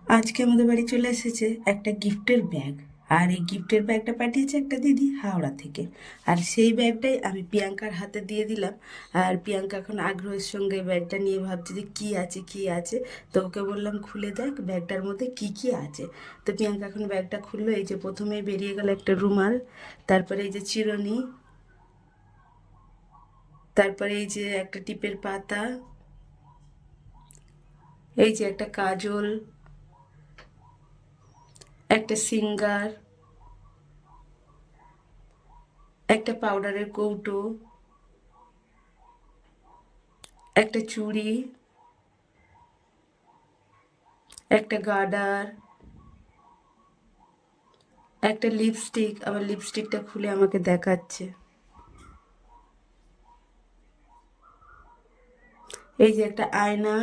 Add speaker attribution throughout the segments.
Speaker 1: আজকে আমাদের বাড়ি চলে এসেছে একটা গিফটের ব্যাগ। আর এই গিফটের ব্যাগটা পাঠিয়েছে একটা দিদি হাওড়া থেকে। আর সেই ব্যাগটাই আমি প্রিয়াঙ্কার হাতে দিয়ে দিলাম। আর প্রিয়াঙ্কা এখন আগ্রহের সঙ্গে ব্যাগটা নিয়ে ভাবছে যে কী আছে কী আছে। তো ওকে বললাম খুলে দেখ ব্যাগটার মধ্যে কী কী আছে। তো প্রিয়াঙ্কা এখন ব্যাগটা খুললো। এই যে প্রথমেই বেরিয়ে গেল একটা রুমাল, তারপরে এই যে চিরুনি, তারপরে এই যে একটা টিপের পাতা, এই যে একটা কাজল, একটা সিঙ্গার, একটা পাউডারের কৌটো, একটা চুড়ি, একটা গার্ডার, একটা লিপস্টিক। আবার লিপস্টিকটা খুলে আমাকে দেখাচ্ছে। এই যে একটা আয়না,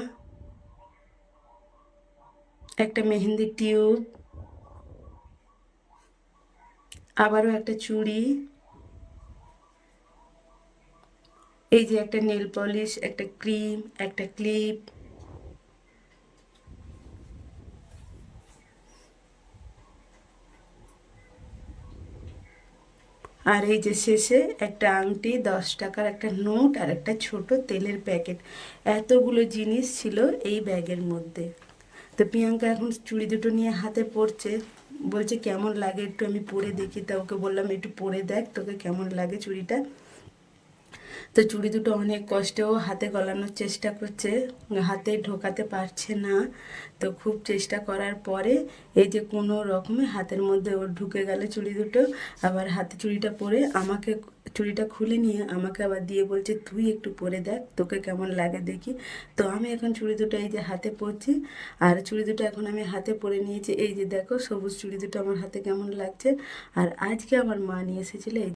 Speaker 1: একটা মেহেন্দির টিউব, আবারও একটা চুড়ি, এই যে একটা নেল পলিশ, একটা ক্রিম, একটা ক্লিপ, আর এই যে শেষে একটা আংটি, 10 টাকার একটা নোট, আর একটা ছোট তেলের প্যাকেট। এতগুলো জিনিস ছিল এই ব্যাগের মধ্যে। তো প্রিয়াঙ্কা এখন চুড়ি দুটো নিয়ে হাতে পরছে। বলছে কেমন লাগে একটু আমি পরে দেখি। তা ওকে বললাম একটু পরে দেখ তোকে কেমন লাগে চুড়িটা। তো চুড়ি দুটো অনেক কষ্টেও হাতে গলানোর চেষ্টা করছে, হাতে ঢোকাতে পারছে না। তো খুব চেষ্টা করার পরে এই যে কোনো রকমে হাতের মধ্যে ওর ঢুকে গেল চুড়ি দুটো। আবার হাতে চুড়িটা পরে আমাকে, চুড়িটা খুলে নিয়ে আমাকে আবার দিয়ে বলছে তুই একটু পরে দেখ তোকে কেমন লাগে দেখি। তো আমি এখন চুড়ি দুটো এই যে হাতে পরছি। আর চুড়ি দুটো এখন আমি হাতে পরে নিয়েছি। এই যে দেখো সবুজ চুড়ি দুটো আমার হাতে কেমন লাগছে। আর আজকে আমার মা নিয়ে এসেছিলো